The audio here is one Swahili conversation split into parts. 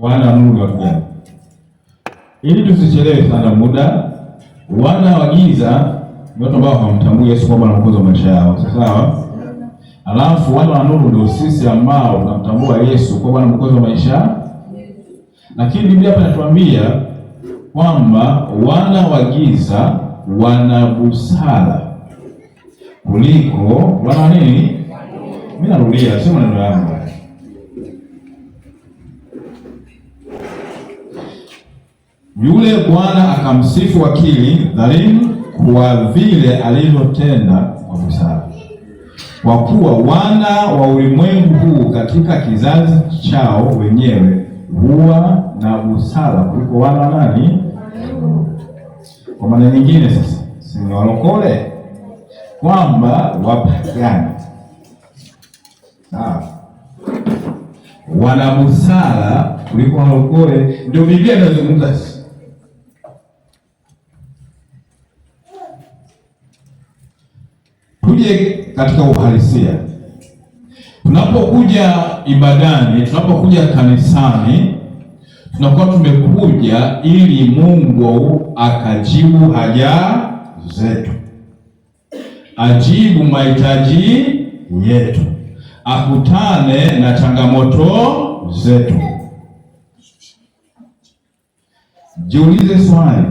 wana nuru watu gani? Ili tusichelewe sana muda, wana wa giza ni watu ambao hawamtambui Yesu kama Mwokozi wa maisha yao, sawa? Alafu wana wa nuru ndio sisi ambao tunamtambua Yesu kama Mwokozi wa maisha. Lakini Biblia hapa inatuambia kwamba wana wa giza wana busara kuliko wana nini? Mimi narudia, sio maneno yangu. Yule bwana akamsifu wakili dhalimu kwa vile alivyotenda kwa busara. Kwa kuwa wana wa ulimwengu huu katika kizazi chao wenyewe huwa na busara kuliko wana nani? Kwa maana nyingine sasa, si walokole kwamba wapagani wana busara kuliko walokole. Ndio Biblia inazungumza. Tuje katika uhalisia. Tunapokuja ibadani, tunapokuja kanisani, tunakuwa tumekuja ili Mungu akajibu haja zetu, ajibu mahitaji yetu, akutane na changamoto zetu. Jiulize swali.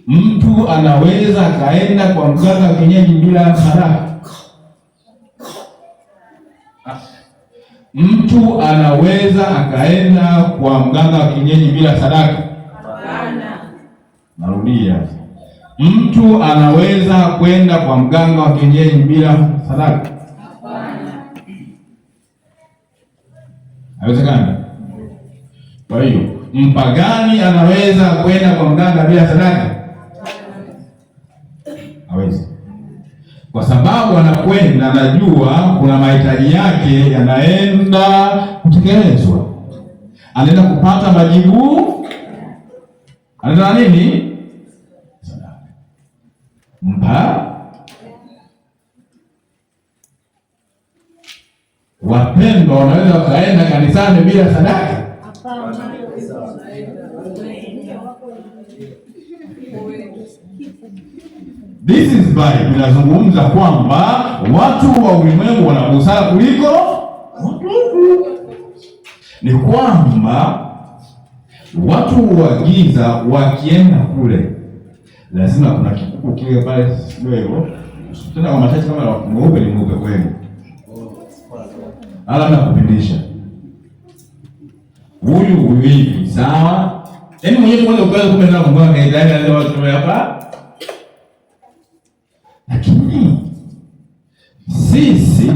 Mtu anaweza akaenda kwa mganga wa kienyeji bila sadaka? Mtu anaweza akaenda kwa mganga wa kienyeji bila sadaka? Hapana. Narudia. Mtu anaweza kwenda kwa mganga wa kienyeji bila sadaka? Hapana. Haiwezekani. Kwa hiyo mpagani anaweza kwenda kwa mganga bila sadaka? Hawezi. Kwa sababu anakwenda, anajua kuna mahitaji yake yanaenda kutekelezwa, anaenda kupata majibu, anaenda nini? Wapendwa wanaweza wakaenda kanisani bila sadaka? Hapana. This is Bible inazungumza kwamba watu wa ulimwengu wana busara kuliko watu. Ni kwamba watu wa giza wakienda kule, lazima kuna kikuku kile pale, sio hivyo? Tena kwa machache kama mweupe ni mweupe kweli. Alama ya kupindisha. Huyu hivi, sawa? Yaani mwenyewe kwanza ukaanza kumenda na kumwona kaida ndio watu hapa. Lakini sisi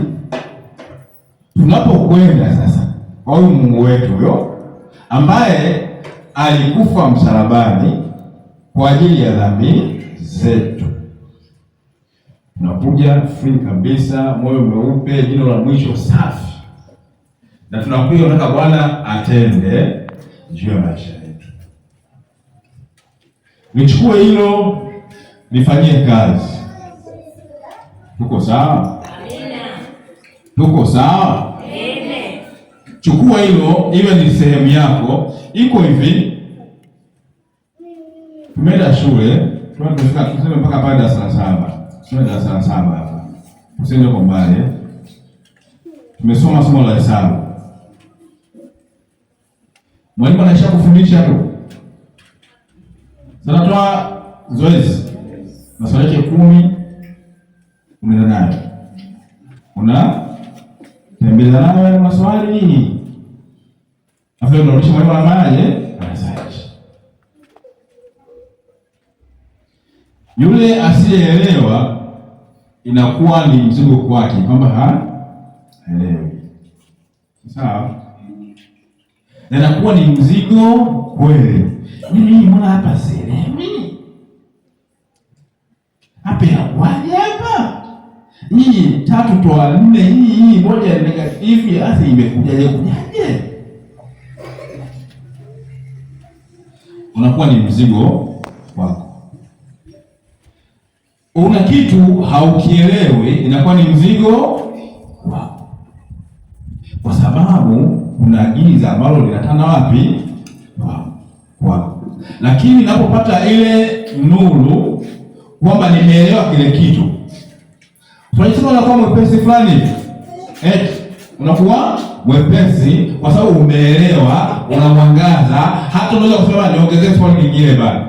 tunapokwenda sasa kwa huyu Mungu wetu huyo ambaye alikufa msalabani kwa ajili ya dhambi zetu, tunakuja free kabisa, moyo mweupe, jino la mwisho safi, na tunakuja tunataka Bwana atende juu ya maisha yetu. Nichukue hilo nifanyie kazi. Tuko sawa? Amina. Tuko sawa? Amen. Chukua hilo iwe ni sehemu yako. Iko hivi. Tumeenda shule, tumefika tuseme mpaka pale darasa la 7. Tumeenda darasa la 7 hapa. Usiende kwa mbali. Tumesoma somo la hesabu. Mwalimu anaisha kufundisha tu. Sasa toa zoezi. Maswali yake 10 18. Tembeza nayo maswali. After unarudisha mwalimu anafanya anasahihisha. Yule asiyeelewa inakuwa ni mzigo kwake kwamba haelewi. Sawa? Na inakuwa ni mzigo kweli. Mimi mbona hapa sielewi? Hapa inakuwaje hapa? Hii 3 toa 4, hii moja negative, hasa imekujaje kujaje? Unakuwa ni mzigo wako. Una kitu haukielewi, inakuwa ni mzigo wako. Kwa sababu kuna giza ambalo linatanda wapi? Kwa. Lakini ninapopata ile nuru kwamba nimeelewa kile kitu, tunasema unakuwa mwepesi fulani, unakuwa mwepesi kwa sababu umeelewa, unamwangaza. Hata unaweza kusema niongezee swali lingine bado.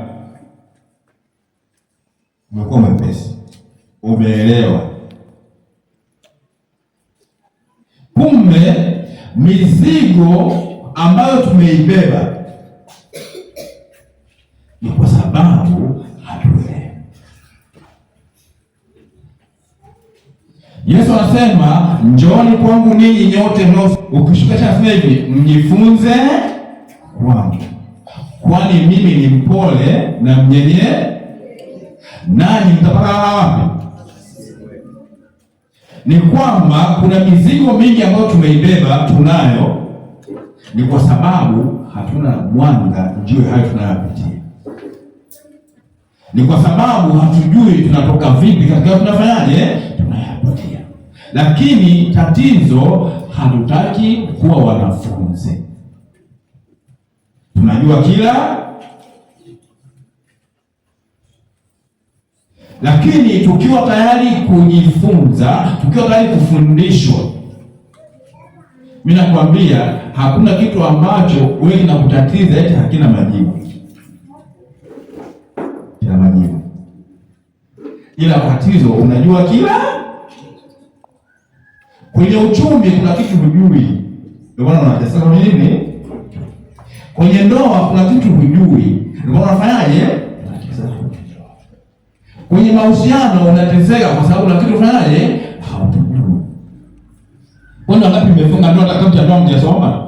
Umekuwa mwepesi, umeelewa. Kumbe mizigo ambayo tumeibeba ni kwa sababu hatuelewi. Yesu anasema njooni kwangu ninyi nyote mnao. Ukishuka chini hivi, mjifunze kwangu, kwani mimi ni mpole na mnyenyekevu, nanyi mtapata wapi? Ni kwamba kuna mizigo mingi ambayo tumeibeba, tunayo, ni kwa sababu hatuna mwanga juu ya hayo tunayopitia. Ni kwa sababu hatujui tunatoka vipi katika tunafanyaje tunayapitia. Lakini tatizo, hatutaki kuwa wanafunzi. Tunajua kila, lakini tukiwa tayari kujifunza, tukiwa tayari kufundishwa, mimi nakwambia hakuna kitu ambacho wewe kinakutatiza eti hakina majibu. Kila majibu. Ila tatizo, unajua kila. Kwenye uchumi kuna kitu hujui, ndio maana unateseka. Kwa nini? Kwenye ndoa kuna kitu hujui, ndio maana unafanyaje? Unateseka. Kwenye mahusiano unateseka kwa sababu kuna kitu unafanyaje? Hautujui. Kwani ngapi mmefunga ndoa hata kama ndoa mjasoma?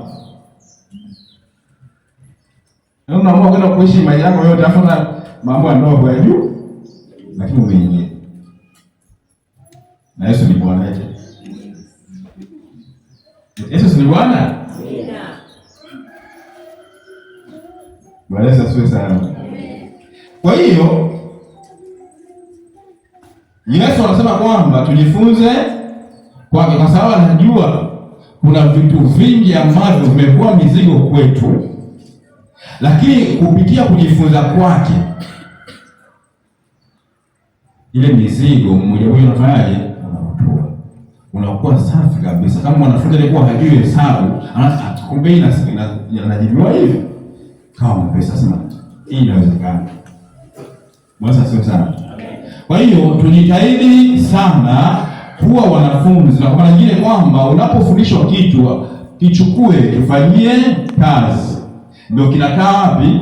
Ndio unaamua kwenda kuishi maisha yako yote afa mambo ya ndoa kwa juu, lakini umeingia. Na Yesu ni Bwana yetu. Yesu ni Bwana? Amina. Bwana asifiwe sana. Kwa hiyo Yesu anasema kwamba tujifunze kwake, kwa sababu anajua kuna vitu vingi ambavyo vimekuwa mizigo kwetu, lakini kupitia kujifunza kwake ile mizigo mmoja unafanyaje? Unatoa. Unakuwa safi kabisa. Kama mwanafunzi alikuwa hajui hesabu, kumbe anajijua hivi. Kama mpesa sema hii inawezekana. Bwana sio sana. Kwa hiyo tujitahidi sana kuwa wanafunzi, na kwa maana nyingine kwamba unapofundishwa kitu kichukue, kifanyie kazi. Ndio kinakaa wapi?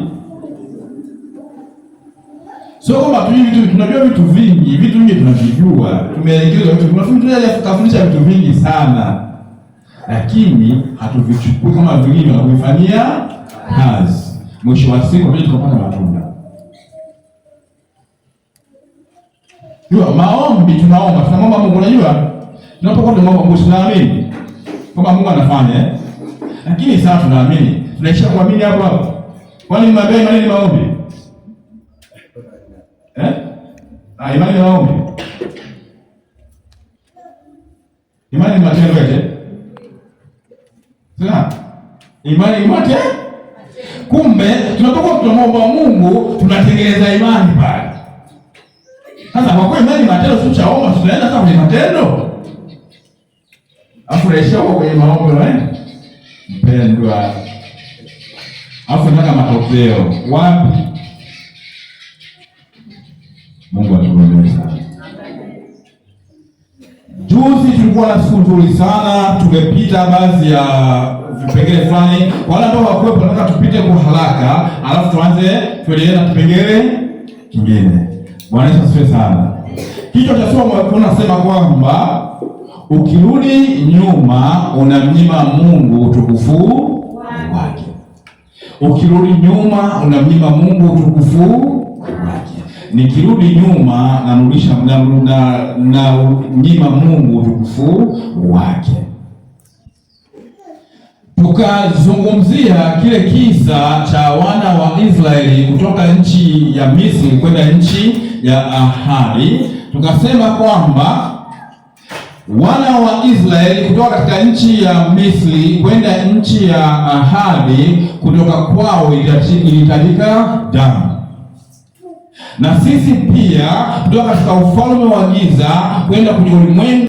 Sio kwamba tunajua vitu vingi tunavijua. Tumeelekezwa vitu, tunafundisha vitu vingi sana, lakini hatuvichukui kama vilivyo na kuvifanyia kazi. Mwisho wa siku ndio tukapata matunda. Ndio maombi tunamwomba Mungu. Unajua tunapokuwa tunaomba Mungu tunaamini kwamba Mungu anafanya, lakini sasa tunaamini, tunaisha kuamini hapo. Kwani imani ni maombi? Imani ni maombi. Imani ni matendo yake. Sasa imani ni matendo. Kumbe tunapokuwa tunamwomba Mungu tunatengeneza imani pale. Sasa kwa kweli imani matendo sio chaomba, tunaenda sasa kwenye matendo. Afuresha kwenye maombi wewe. Mpendwa. Afu nataka matokeo. Wapi? Mungu atubariki sana. Juzi tulikuwa na siku nzuri sana, tumepita baadhi ya vipengele fulani. Wala ambao hawakuwepo nataka tupite kwa haraka, alafu tuendelee na kipengele kingine. Bwana Yesu asifiwe sana. Kichwa cha somo tunasema kwamba ukirudi nyuma unamnyima Mungu utukufu wake. Ukirudi nyuma unamnyima Mungu utukufu wake. Nikirudi nyuma narudisha na nyima Mungu utukufu wake. Tukazungumzia kile kisa cha wana wa Israeli kutoka nchi ya Misri kwenda nchi ya ahadi. Tukasema kwamba wana wa Israeli kutoka katika nchi ya Misri kwenda nchi ya ahadi, kutoka kwao ilihitajika damu. Na sisi pia kutoka katika ufalme wa giza kwenda kwenye ulimwengu